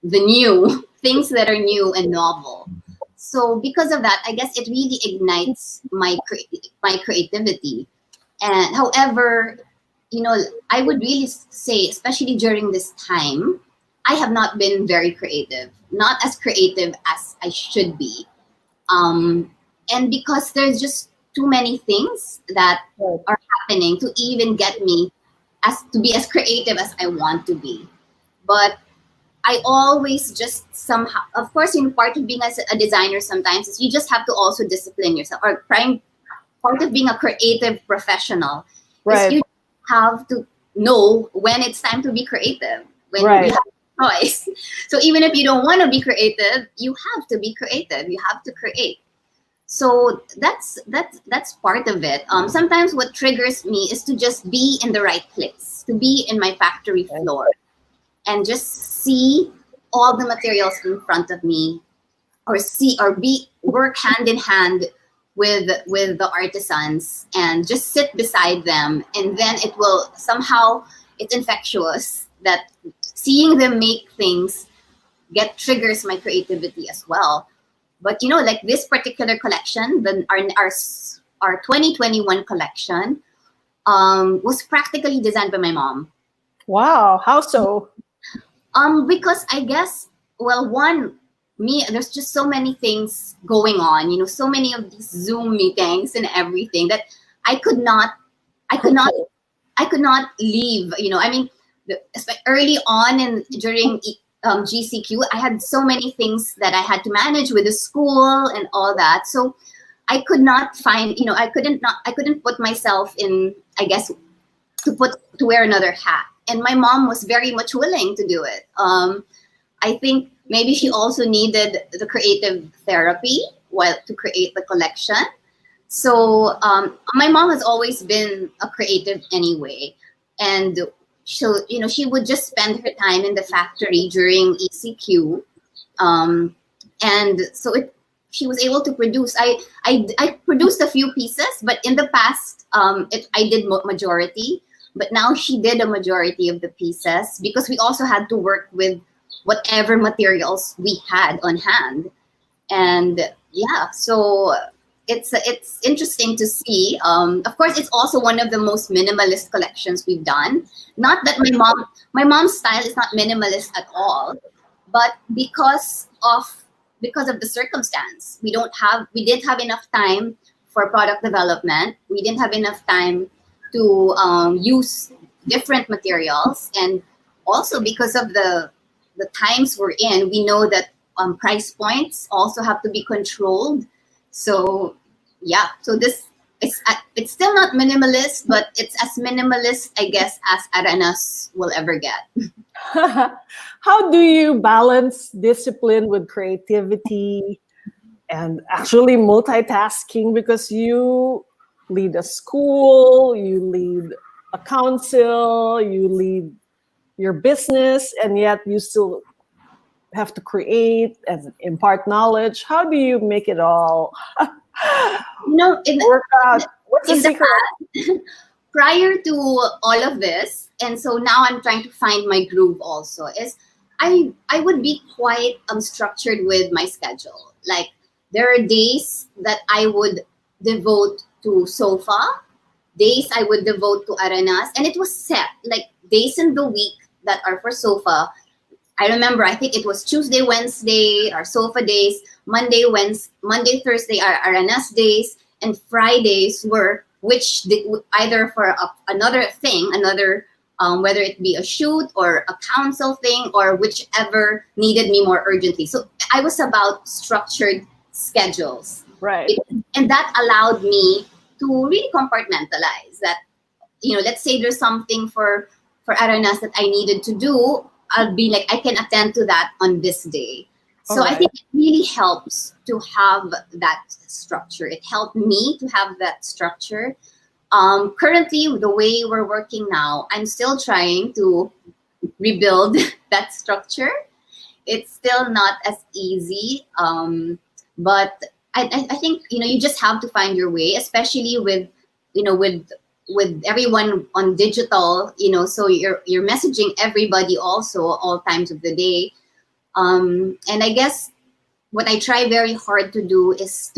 the new things that are new and novel. So because of that, I guess it really ignites my creativity. And however, I would really say, especially during this time, I have not been very creative, not as creative as I should be. And because there's just too many things that are happening to even get me to be as creative as I want to be. But I always just somehow, of course, part of being as a designer sometimes is you just have to also discipline yourself, or part of being a creative professional is you have to know when it's time to be creative, when you have to choice. So even if you don't want to be creative, you have to be creative. You have to create. So that's part of it. Sometimes what triggers me is to just be in the right place, to be in my factory floor, and just see all the materials in front of me, or work hand in hand with the artisans, and just sit beside them, and then it will somehow, it's infectious that seeing them make things triggers my creativity as well. But like this particular collection, our 2021 collection, was practically designed by my mom. Wow, how so? Because I guess, well, there's just so many things going on, so many of these Zoom meetings and everything, that I could not leave. I mean, early on and during GCQ, I had so many things that I had to manage with the school and all that. So I could not find, I couldn't put myself in, I guess, to wear another hat. And my mom was very much willing to do it. I think maybe she also needed the creative therapy to create the collection. So my mom has always been a creative anyway. And so, she would just spend her time in the factory during ECQ. And so she was able to produce. I produced a few pieces, but in the past, I did majority. But now she did a majority of the pieces, because we also had to work with whatever materials we had on hand. And yeah, so it's interesting to see. Of course, it's also one of the most minimalist collections we've done. Not that my mom's style is not minimalist at all, but because of the circumstance, we didn't have enough time for product development. We didn't have enough time to use different materials, and also because of the times we're in, we know that price points also have to be controlled. So yeah, so it's still not minimalist, but it's as minimalist, I guess, as Aranaz will ever get. How do you balance discipline with creativity and actually multitasking? Because you lead a school, you lead a council, you lead your business, and yet you still have to create and impart knowledge. How do you make it all work out? What's the secret? Prior to all of this, and so now I'm trying to find my groove also, is I would be quite structured with my schedule. Like, there are days that I would devote to sofa, days I would devote to Aranaz, and it was set, like, days in the week that are for sofa. I remember, I think it was Tuesday, Wednesday are sofa days, Monday, Thursday are Aranaz days, and Fridays were either for another thing, whether it be a shoot or a council thing, or whichever needed me more urgently. So I was about structured schedules. Right. And that allowed me to really compartmentalize that, let's say there's something for Aranaz that I needed to do, I'll be like, I can attend to that on this day. So I think it really helps to have that structure. It helped me to have that structure. Currently, the way we're working now, I'm still trying to rebuild that structure. It's still not as easy, but I think you just have to find your way, especially with everyone on digital. So you're messaging everybody also all times of the day. And I guess what I try very hard to do is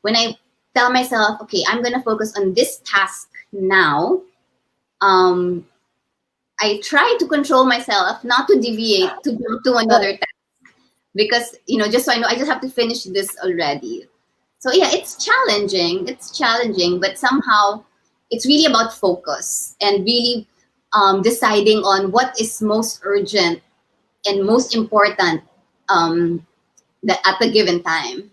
when I tell myself, okay, I'm gonna focus on this task now, I try to control myself not to deviate to another task, because just so I know, I just have to finish this already. So yeah, it's challenging, but somehow it's really about focus and really deciding on what is most urgent and most important at the given time.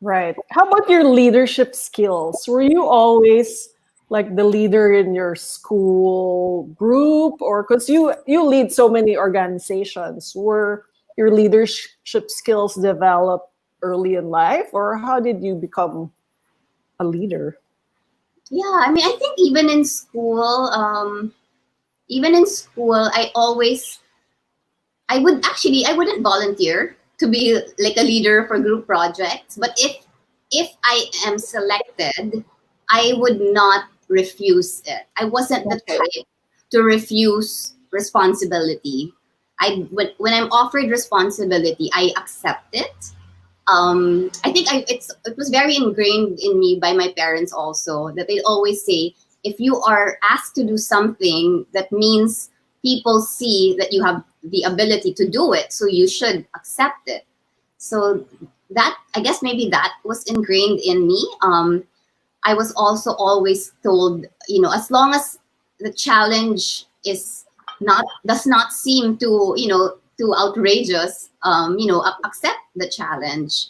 Right. How about your leadership skills? Were you always like the leader in your school group, or because you lead so many organizations, were your leadership skills developed early in life, or how did you become a leader? Yeah, I mean, I think even in school, I wouldn't volunteer to be like a leader for group projects, but if I am selected, I would not refuse it. I wasn't the Okay. type to refuse responsibility. When I'm offered responsibility, I accept it. I think it was very ingrained in me by my parents also, that they always say, if you are asked to do something, that means people see that you have the ability to do it, so you should accept it. So that, I guess maybe that was ingrained in me. I was also always told, as long as the challenge is not does not seem too outrageous, accept the challenge.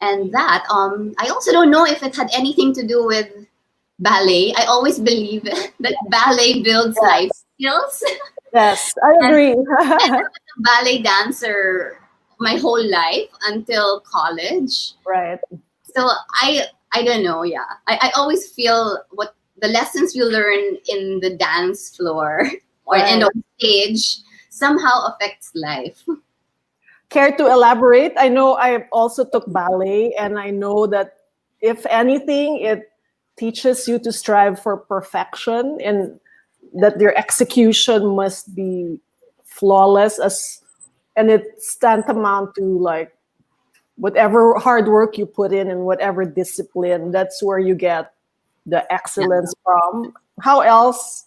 And that, I also don't know if it had anything to do with ballet. I always believe that ballet builds life Yes, skills. yes, I And agree. I was a ballet dancer my whole life until college. Right. So I don't know, yeah. I always feel what the lessons you learn in the dance floor or and Right. on stage somehow affects life. Care to elaborate? I know I also took ballet, and I know that if anything, it teaches you to strive for perfection, and that your execution must be flawless, as and it's tantamount to like whatever hard work you put in and whatever discipline, that's where you get the Yeah. excellence from. How else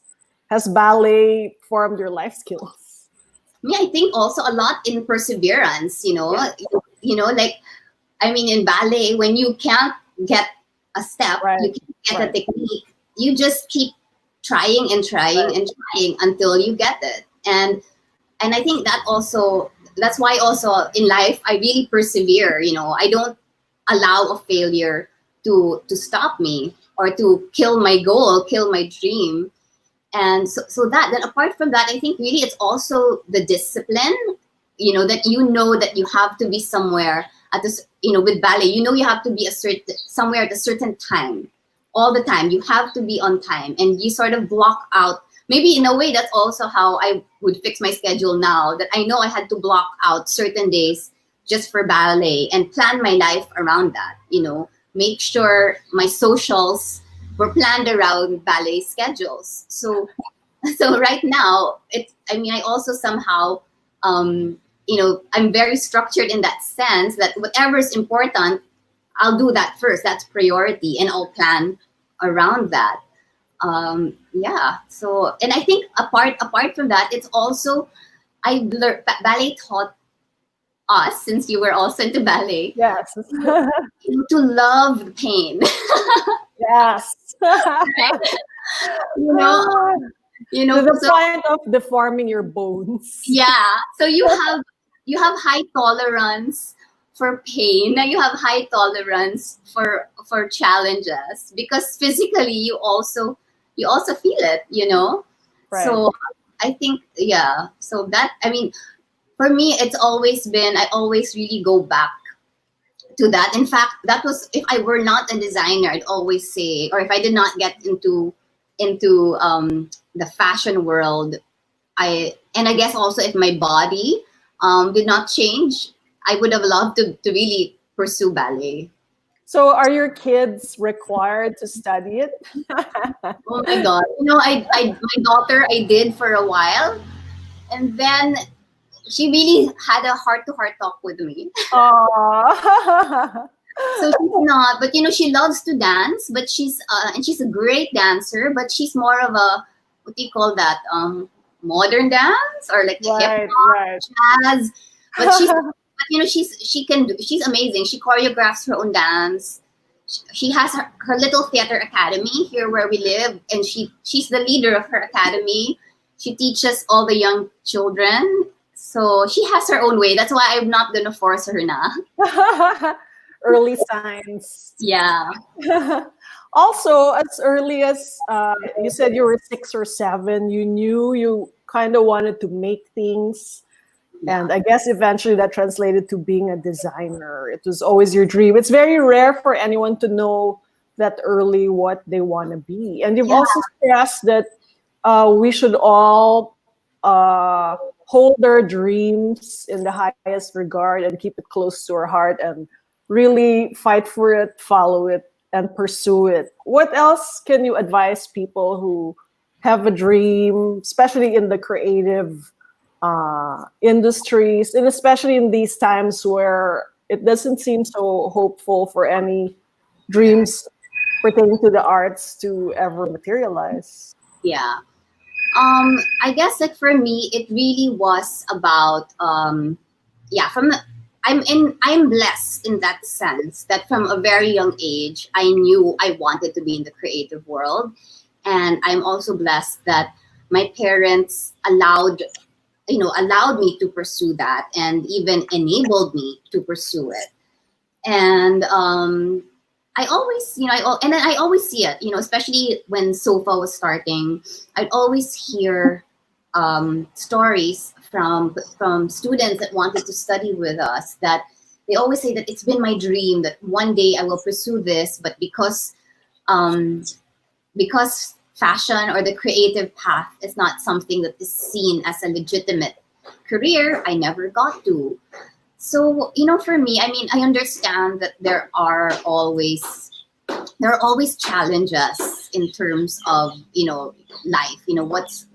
has ballet formed your life skills? Me, I think also a lot in perseverance, Yeah, like, I mean, in ballet, when you can't get a step, right, you can't get a right, technique, you just keep trying and trying right. and trying until you get it. And I think that's why also in life I really persevere. I don't allow a failure to stop me or to kill my goal, kill my dream. And so that then apart from that, I think really it's also the discipline, that that you have to be somewhere at this, with ballet, you have to be somewhere at a certain time, all the time. You have to be on time, and you sort of block out. Maybe in a way, that's also how I would fix my schedule now, that I know I had to block out certain days just for ballet and plan my life around that, make sure my socials were planned around ballet schedules. So so right now, I also somehow, I'm very structured in that sense, that whatever is important, I'll do that first. That's priority, and I'll plan around that. Yeah. So, and I think apart from that, it's also I learned ballet taught us, since you were also into ballet, Yes. to love the pain. Yes. you know, To the so point of deforming your bones. yeah. So you have high tolerance for pain. Now you have high tolerance for challenges, because physically you also feel it. Right. So I think, yeah. So that, I mean, for me, it's always been, I always really go back to that. In fact, that was, if I were not a designer, I'd always say, or if I did not get into the fashion world, I guess also if my body did not change, I would have loved to really pursue ballet. So are your kids required to study it? Oh my god! My daughter, I did for a while, and then she really had a heart-to-heart talk with me. Aww. So she's not, but she loves to dance, but she's a great dancer, but she's more of a, what do you call that? Modern dance, or like hip Right, hop, right. jazz. But she's amazing. She choreographs her own dance. She has her little theater academy here where we live, and she's the leader of her academy. She teaches all the young children. So she has her own way. That's why I'm not gonna force her now. early signs. Yeah. Also, as early as you said you were 6 or 7, you knew you kind of wanted to make things. Yeah. And I guess eventually that translated to being a designer. It was always your dream. It's very rare for anyone to know that early what they want to be. And you've Yeah. also stressed that we should all hold our dreams in the highest regard and keep it close to our heart and really fight for it, follow it, and pursue it. What else can you advise people who have a dream, especially in the creative industries, and especially in these times where it doesn't seem so hopeful for any dreams pertaining to the arts to ever materialize? Yeah. I guess like for me, it really was about yeah. I'm blessed in that sense that from a very young age, I knew I wanted to be in the creative world, and I'm also blessed that my parents allowed me to pursue that and even enabled me to pursue it. And I always, and then I always see it, especially when SOFA was starting, I'd always hear stories from students that wanted to study with us that they always say that it's been my dream that one day I will pursue this, but um, because fashion or the creative path is not something that is seen as a legitimate career, I never got to. So, for me, I mean, I understand that there are always challenges in terms of, life,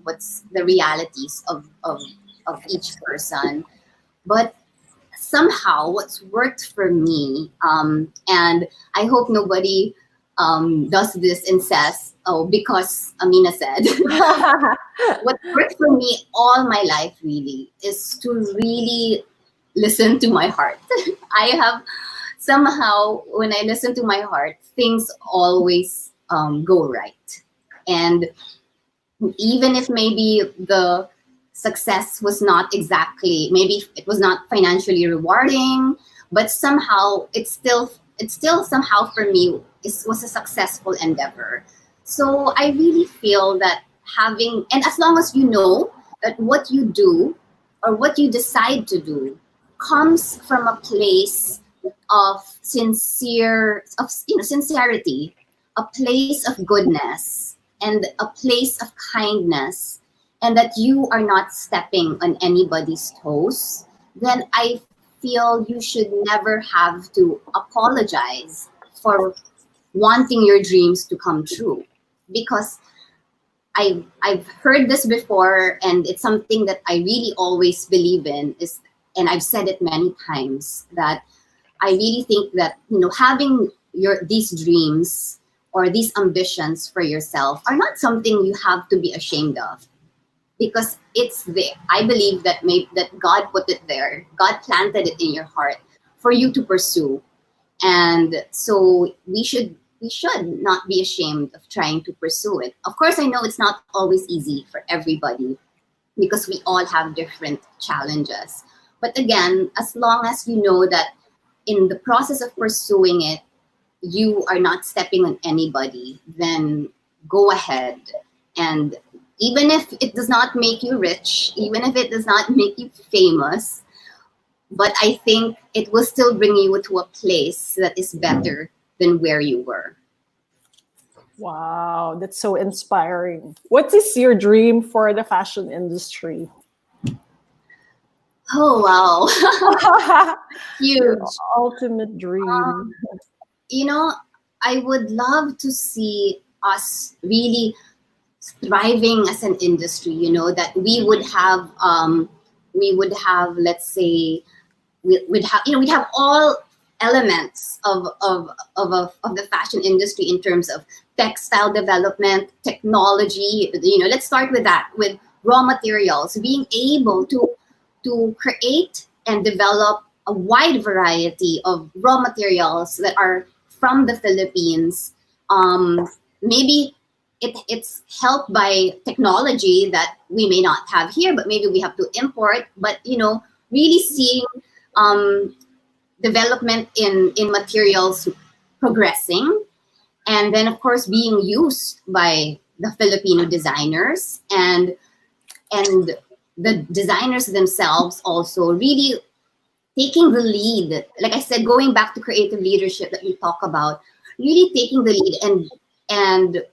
what's the realities of each person. But somehow what's worked for me, and I hope nobody does this and says, oh, because Amina said, what worked for me all my life really is to really listen to my heart. I have somehow, when I listen to my heart, things always go right. And even if maybe the success was not exactly, maybe it was not financially rewarding, but somehow it's still somehow for me was a successful endeavor. So I really feel that and as long as you know that what you do or what you decide to do comes from a place of sincerity, a place of goodness, and a place of kindness, and that you are not stepping on anybody's toes, then I feel you should never have to apologize for wanting your dreams to come true. Because I've heard this before, and it's something that I really always believe in, and I've said it many times, that I really think that having these dreams or these ambitions for yourself are not something you have to be ashamed of, because it's there. I believe that that God put it there. God planted it in your heart for you to pursue, and so we should not be ashamed of trying to pursue it. Of course, I know it's not always easy for everybody because we all have different challenges. But again, as long as you know that in the process of pursuing it, you are not stepping on anybody, then go ahead. And even if it does not make you rich, even if it does not make you famous, but I think it will still bring you to a place that is better than where you were. Wow, that's so inspiring. What is your dream for the fashion industry? Oh, wow. Your Huge. ultimate dream. I would love to see us really thriving as an industry, that we would have, let's say, we'd have all elements of the fashion industry in terms of textile development, technology. Let's start with that, with raw materials, being able to create and develop a wide variety of raw materials that are from the Philippines. Maybe it's helped by technology that we may not have here, but maybe we have to import. But really seeing development in materials progressing, and then of course being used by the Filipino designers, and the designers themselves also really taking the lead. Like I said, going back to creative leadership that we talk about, really taking the lead and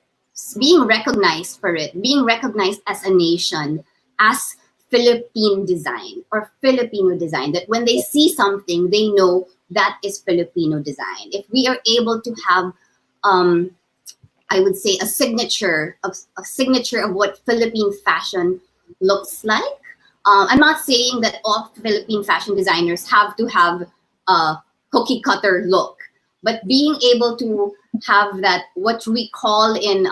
being recognized for it, being recognized as a nation, as Philippine design or Filipino design, that when they see something, they know that is Filipino design. If we are able to have, I would say, a signature of what Philippine fashion looks like. I'm not saying that all Philippine fashion designers have to have a cookie cutter look, but being able to have that, what we call in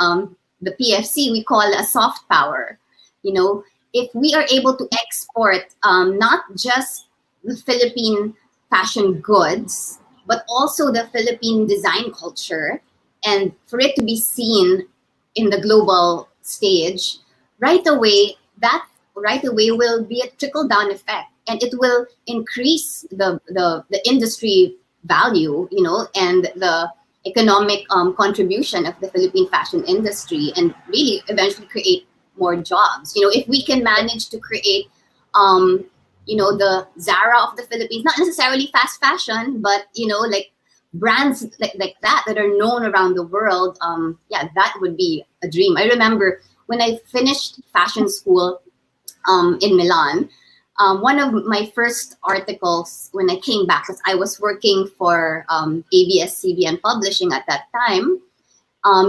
the PFC, we call a soft power. You know, if we are able to export not just the Philippine fashion goods, but also the Philippine design culture, and for it to be seen in the global stage, right away, that right away will be a trickle down effect, and it will increase the industry value, you know, and the economic contribution of the Philippine fashion industry, and really eventually create more jobs. You know, if we can manage to create, you know, the Zara of the Philippines, not necessarily fast fashion, but, you know, like brands like that are known around the world, yeah, that would be a dream. I remember when I finished fashion school in Milan, one of my first articles when I came back, because I was working for ABS-CBN Publishing at that time,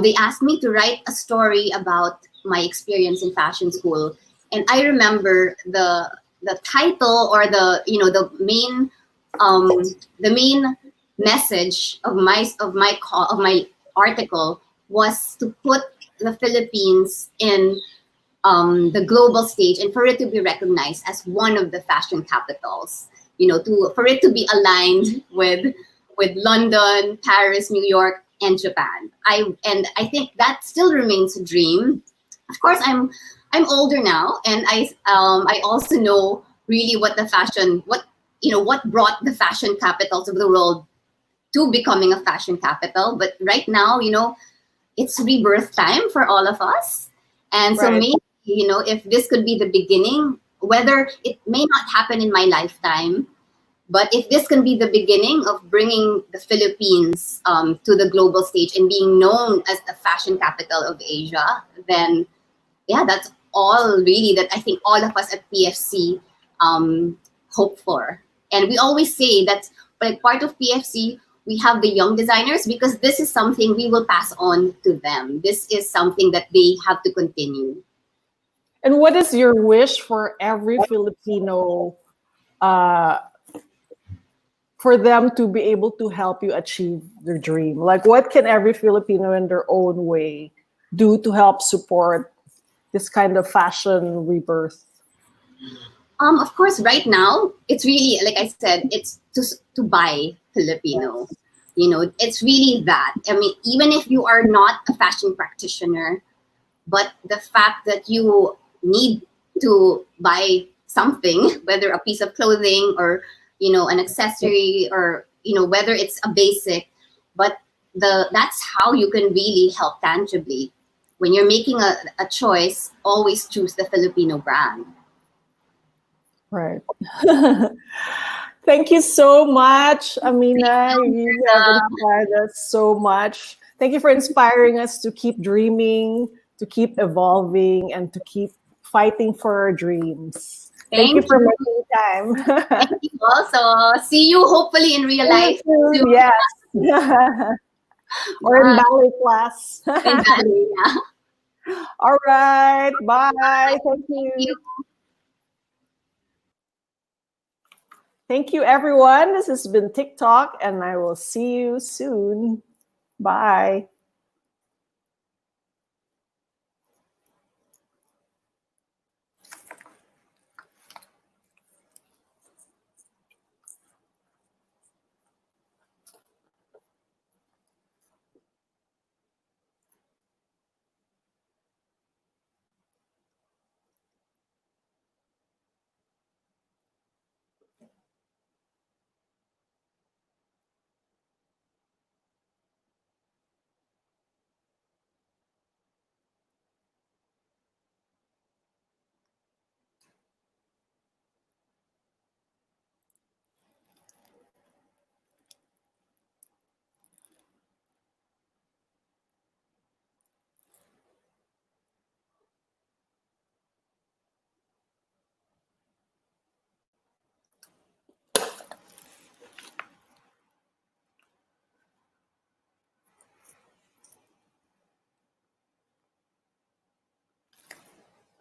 they asked me to write a story about my experience in fashion school. And I remember the title, or the main message of my article was to put the Philippines in the global stage, and for it to be recognized as one of the fashion capitals, you know, for it to be aligned with London, Paris, New York, and Japan. I think that still remains a dream. Of course, I'm older now, and I also know really what brought the fashion capitals of the world to becoming a fashion capital. But right now, you know, it's rebirth time for all of us, and so Right. maybe, you know, if this could be the beginning, whether it may not happen in my lifetime, but if this can be the beginning of bringing the Philippines to the global stage and being known as the fashion capital of Asia, then yeah, that's all really that I think all of us at PFC hope for. And we always say that, like, part of PFC, we have the young designers, because this is something we will pass on to them. This is something that they have to continue. And what is your wish for every Filipino, uh, for them to be able to help you achieve their dream? Like, what can every Filipino in their own way do to help support this kind of fashion rebirth? Of course, right now, it's really, like I said, it's to buy Filipino. You know, it's really that. I mean, even if you are not a fashion practitioner, but the fact that you need to buy something, whether a piece of clothing or, you know, an accessory, or, you know, whether it's a basic, but that's how you can really help tangibly. When you're making a choice, always choose the Filipino brand. Right. Thank you so much, Amina. You have inspired us so much. Thank you for inspiring us to keep dreaming, to keep evolving, and to keep fighting for our dreams. Thank you for making time. Thank you also. See you hopefully in real life. Yes. Or in ballet class. In ballet, yeah. All right. Bye. Thank you. Thank you. Thank you, everyone. This has been TikTok, and I will see you soon. Bye.